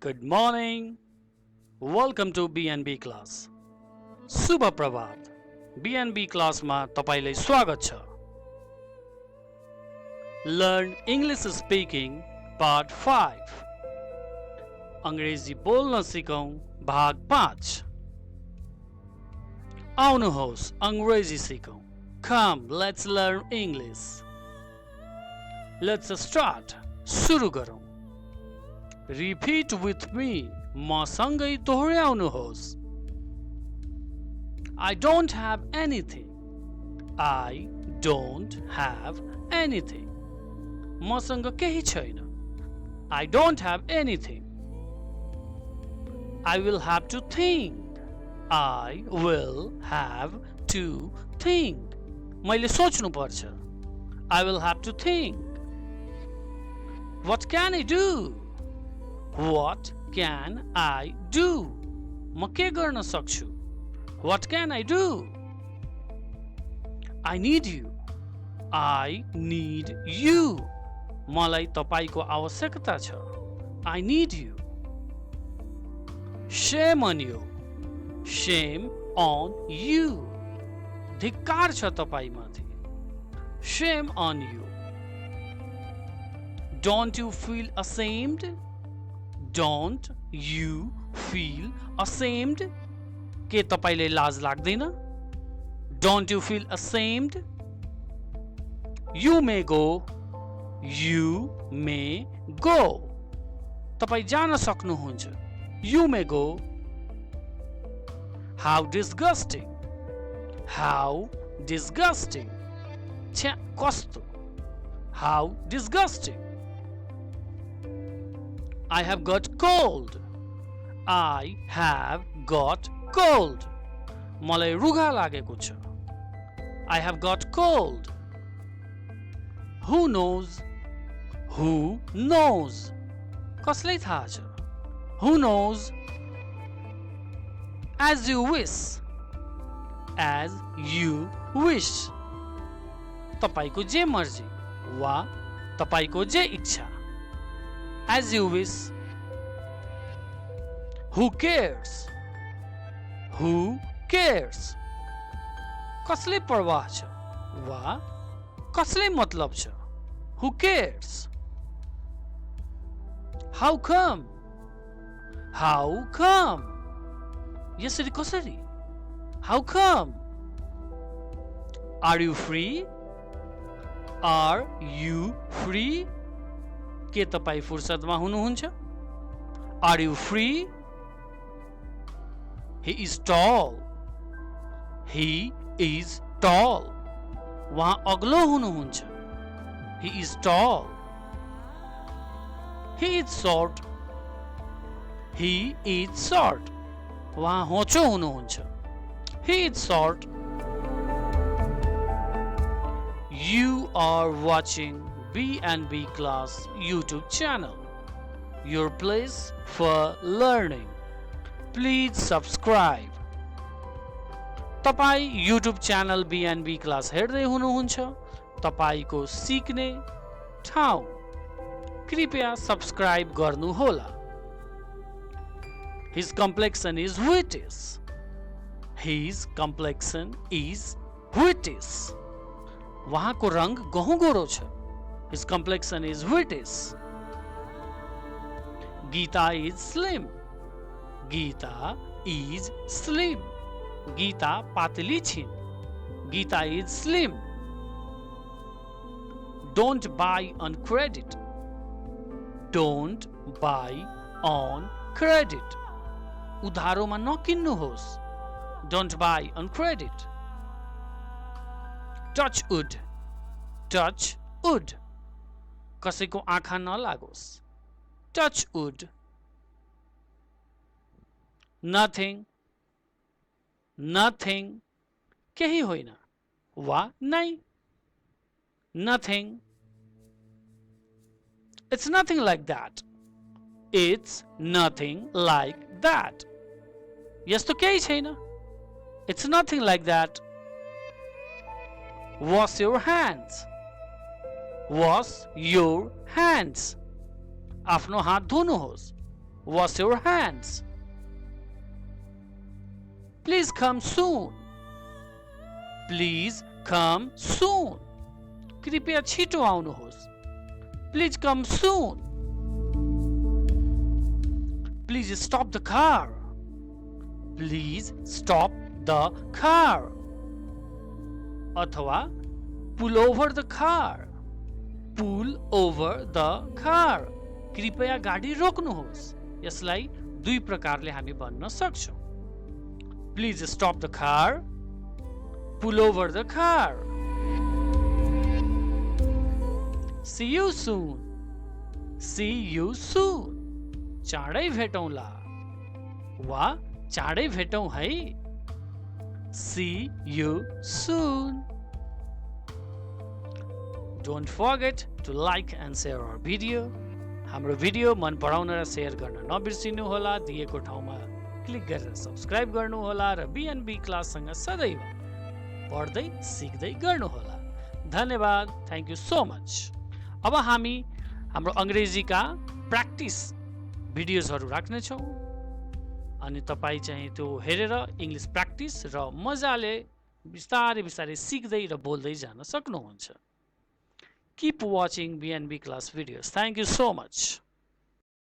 Good morning. Welcome to BNB class. शुभ प्रभात. BNB class मा तपाईलाई स्वागत छ. Learn English speaking part 5. अंग्रेजी बोल्न सिकौं भाग 5. आउनुहोस् अंग्रेजी सिकौं. Come, let's learn English. Let's start. सुरु गरौं. Repeat with me. मसँगै दोहोर्याउनुहोस्. I don't have anything. I don't have anything. मसँग केही छैन. I don't have anything. I will have to think. I will have to think. मैले सोच्नु पर्छ. I will have to think. What can I do? What can I do? म के गर्न सक्छु? What can I do? I need you. I need you. मलाई तपाईको आवश्यकता छ. I need you. Shame on you. Shame on you. धिक्कार छ तपाईमाथि. Shame on you. Don't you feel ashamed? Don't you feel ashamed? के तपाईलाई लाज लाग्दैन? Don't you feel ashamed? You may go. You may go. तपाई जान सक्नुहुन्छ. You may go. How disgusting. How disgusting. छ्या कस्तो. How disgusting. I have got cold. I have got cold. मलाई रुघा लागेको छ. I have got cold. Who knows? Who knows? कसलाई थाहा छ? Who knows? As you wish. As you wish. तपाईको जे मर्जी वा तपाईको जे इच्छा. As you wish. Who cares? Who cares? कसले परवाह छ वा कसले मतलब छ. Who cares? How come? How come? यसरी कसरी? How come? Are you free? Are you free? के तपाई फुर्सदमा हुनुहुन्छ? Are you free? He is tall. He is tall. वहाँ अग्लो हुनुहुन्छ. He is tall. He is short. He is short. वहाँ होचो हुनुहुन्छ. He is short. You are watching B&B Class YouTube channel. Your place for learning. Please subscribe. तपाई YouTube channel B&B Class हेर्दै हुनुहुन्छ. तपाईको सिक्ने ठाउँ. कृपया सब्स्क्राइब गर्नु होला. His complexion is whitish. His complexion is whitish. वहाँको रंग गहुँ गोरो छ. His complexion is whitish. Geeta is slim. Geeta is slim. Geeta पातली छिन्. Geeta is slim. Don't buy on credit. Don't buy on credit. उधारोमा नकिन्नुहोस्. Don't buy on credit. Touch wood. Touch wood. कसैको आँखा नलागोस्. Touch wood. Nothing. Nothing. केही होइन वा नै. Nothing. It's nothing like that. It's nothing like that. यस्तो केही छैन. It's nothing like that. Wash your hands. Wash your hands. आफ्नो हात धुनुहोस्. wash your hands. Please come soon. Please come soon. कृपया छिटो आउनुहोस्. Please come soon. Please stop the car. Please stop the car. अथवा pull over the car. Pull over the car. कृपया गाडी रोक्नुहोस्. यसलाई दुई प्रकारले हामी भन्न सक्छौं. Please stop the car. Pull over the car. See you soon. See you soon. चाँडै भेटौँला वा चाँडै भेटौँ है. See you soon. Don't forget to like and share our video. हाम्रो भिडियो मन पराउन र शेयर गर्न नबिर्सिनु होला. दिएको ठाउँमा क्लिक गरेर सब्स्क्राइब गर्नु होला र BNB क्लाससँग सदैव पढ्दै सिक्दै गर्नु होला. धन्यवाद. Thank you so much. अब हामी हाम्रो अंग्रेजीका प्र्याक्टिस भिडियोजहरू राख्नेछौँ अनि तपाईं चाहिँ त्यो हेरेर इंग्लिश प्र्याक्टिस र मजाले बिस्तारै बिस्तारै सिक्दै र बोल्दै जान सक्नुहुन्छ. Keep watching BNB class videos. Thank you so much.